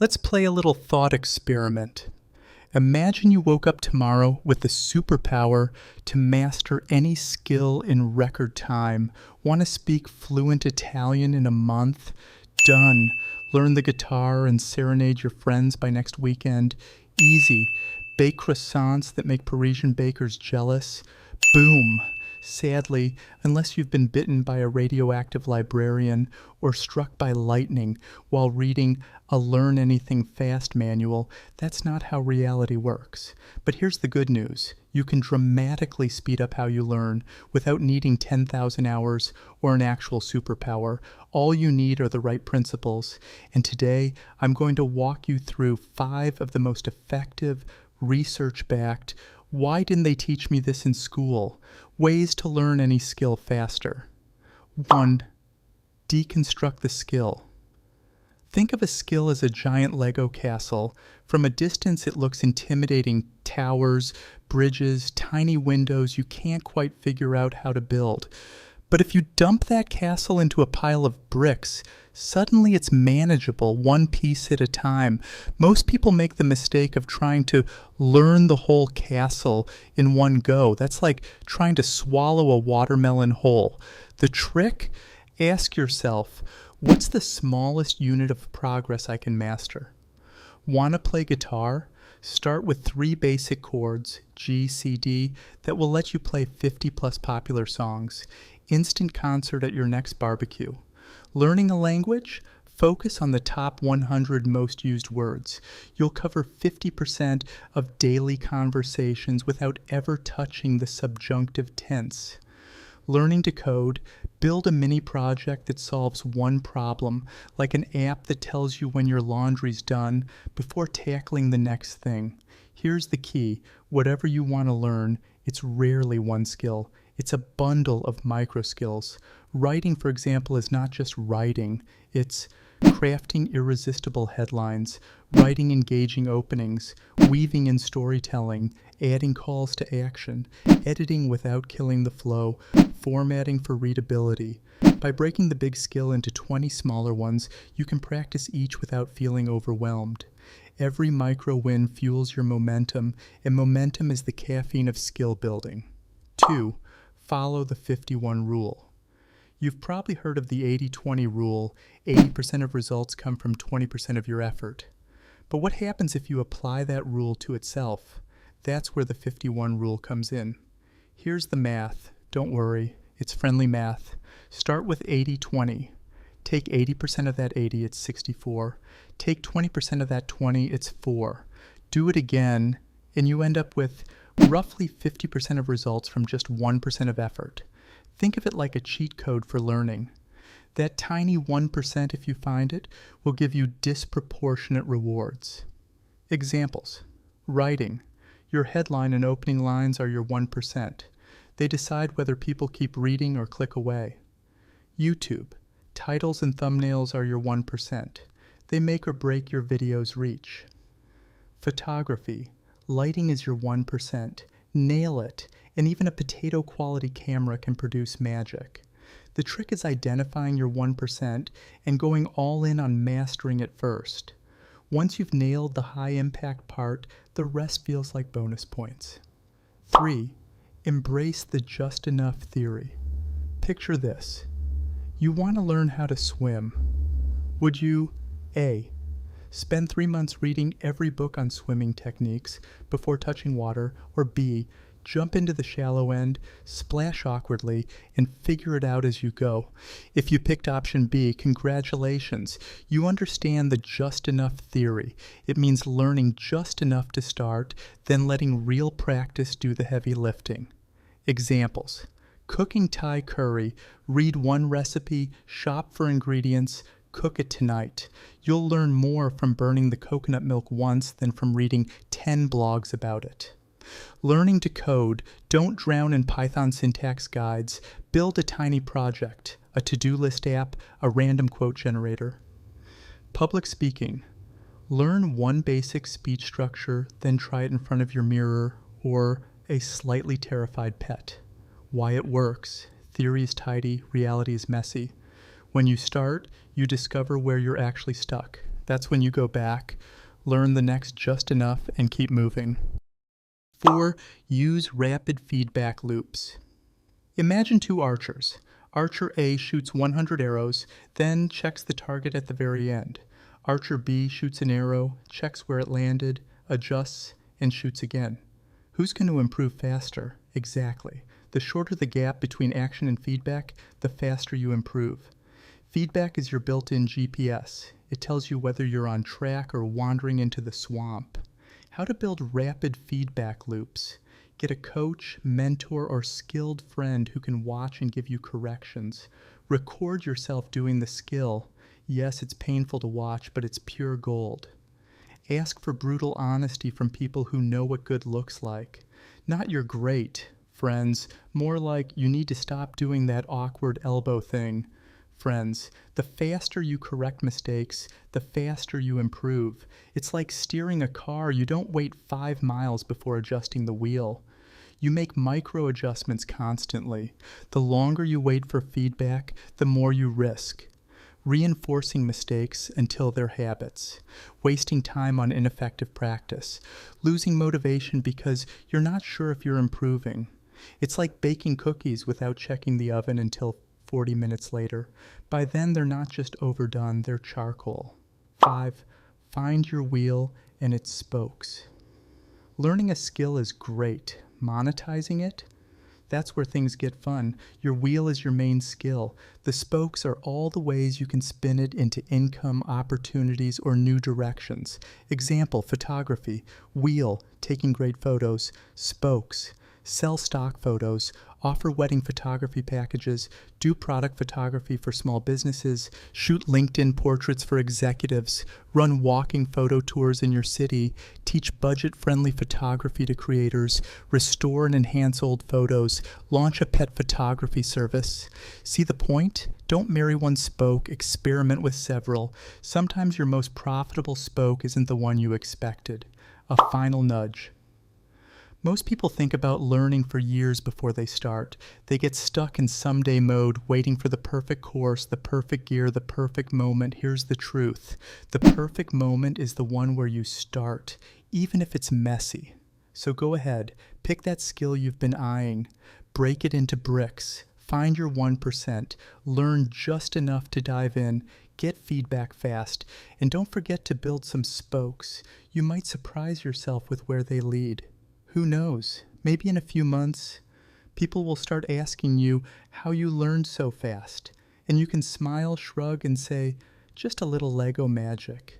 Let's play a little thought experiment. Imagine you woke up tomorrow with the superpower to master any skill in record time. Want to speak fluent Italian in a month? Done. Learn the guitar and serenade your friends by next weekend? Easy. Bake croissants that make Parisian bakers jealous? Boom. Sadly, unless you've been bitten by a radioactive librarian or struck by lightning while reading a Learn Anything Fast manual, that's not how reality works. But here's the good news. You can dramatically speed up how you learn without needing 10,000 hours or an actual superpower. All you need are the right principles. And today, I'm going to walk you through 5 of the most effective, research-backed, why didn't they teach me this in school? Ways to learn any skill faster. 1. Deconstruct the skill. Think of a skill as a giant Lego castle. From a distance, it looks intimidating. Towers, bridges, tiny windows you can't quite figure out how to build. But if you dump that castle into a pile of bricks, suddenly it's manageable, one piece at a time. Most people make the mistake of trying to learn the whole castle in one go. That's like trying to swallow a watermelon whole. The trick? Ask yourself, what's the smallest unit of progress I can master? Want to play guitar? Start with 3 basic chords, G, C, D, that will let you play 50 plus popular songs. Instant concert at your next barbecue. Learning a language? Focus on the top 100 most used words. You'll cover 50% of daily conversations without ever touching the subjunctive tense. Learning to code? Build a mini project that solves one problem, like an app that tells you when your laundry's done before tackling the next thing. Here's the key. Whatever you want to learn, it's rarely one skill. It's a bundle of micro skills. Writing, for example, is not just writing. It's crafting irresistible headlines, writing engaging openings, weaving in storytelling, adding calls to action, editing without killing the flow, formatting for readability. By breaking the big skill into 20 smaller ones, you can practice each without feeling overwhelmed. Every micro win fuels your momentum, and momentum is the caffeine of skill building. 2. Follow the 51 rule. You've probably heard of the 80-20 rule. 80% of results come from 20% of your effort. But what happens if you apply that rule to itself? That's where the 51 rule comes in. Here's the math. Don't worry, it's friendly math. Start with 80-20. Take 80% of that 80, it's 64. Take 20% of that 20, it's 4. Do it again, and you end up with roughly 50% of results from just 1% of effort. Think of it like a cheat code for learning. That tiny 1%, if you find it, will give you disproportionate rewards. Examples. Writing. Your headline and opening lines are your 1%. They decide whether people keep reading or click away. YouTube. Titles and thumbnails are your 1%. They make or break your video's reach. Photography. Lighting is your 1%. Nail it, and even a potato-quality camera can produce magic. The trick is identifying your 1% and going all in on mastering it first. Once you've nailed the high-impact part, the rest feels like bonus points. 3. Embrace the just enough theory. Picture this. You want to learn how to swim. Would you A. Spend 3 months reading every book on swimming techniques before touching water, or B. Jump into the shallow end, splash awkwardly, and figure it out as you go? If you picked option B, congratulations. You understand the just enough theory. It means learning just enough to start, then letting real practice do the heavy lifting. Examples. Cooking Thai curry. Read one recipe, shop for ingredients, cook it tonight. You'll learn more from burning the coconut milk once than from reading 10 blogs about it. Learning to code. Don't drown in Python syntax guides. Build a tiny project, a to-do list app, a random quote generator. Public speaking. Learn one basic speech structure, then try it in front of your mirror or a slightly terrified pet. Why it works. Theory is tidy, reality is messy. When you start, you discover where you're actually stuck. That's when you go back, learn the next just enough, and keep moving. 4. Use rapid feedback loops. Imagine two archers. Archer A shoots 100 arrows, then checks the target at the very end. Archer B shoots an arrow, checks where it landed, adjusts, and shoots again. Who's going to improve faster? Exactly. The shorter the gap between action and feedback, the faster you improve. Feedback is your built-in GPS. It tells you whether you're on track or wandering into the swamp. How to build rapid feedback loops. Get a coach, mentor, or skilled friend who can watch and give you corrections. Record yourself doing the skill. Yes, it's painful to watch, but it's pure gold. Ask for brutal honesty from people who know what good looks like. Not "you're great," friends. More like "you need to stop doing that awkward elbow thing." Friends, the faster you correct mistakes, the faster you improve. It's like steering a car. You don't wait 5 miles before adjusting the wheel. You make micro adjustments constantly. The longer you wait for feedback, the more you risk. Reinforcing mistakes until they're habits. Wasting time on ineffective practice. Losing motivation because you're not sure if you're improving. It's like baking cookies without checking the oven until 40 minutes later. By then, they're not just overdone, they're charcoal. 5. Find your wheel and its spokes. Learning a skill is great. Monetizing it? That's where things get fun. Your wheel is your main skill. The spokes are all the ways you can spin it into income, opportunities, or new directions. Example, photography. Wheel, taking great photos. Spokes, sell stock photos, offer wedding photography packages, do product photography for small businesses, shoot LinkedIn portraits for executives, run walking photo tours in your city, teach budget-friendly photography to creators, restore and enhance old photos, launch a pet photography service. See the point? Don't marry one spoke, experiment with several. Sometimes your most profitable spoke isn't the one you expected. A final nudge. Most people think about learning for years before they start. They get stuck in someday mode, waiting for the perfect course, the perfect gear, the perfect moment. Here's the truth. The perfect moment is the one where you start, even if it's messy. So go ahead, pick that skill you've been eyeing, break it into bricks, find your 1%, learn just enough to dive in, get feedback fast, and don't forget to build some spokes. You might surprise yourself with where they lead. Who knows? Maybe in a few months, people will start asking you how you learned so fast, and you can smile, shrug, and say, just a little Lego magic.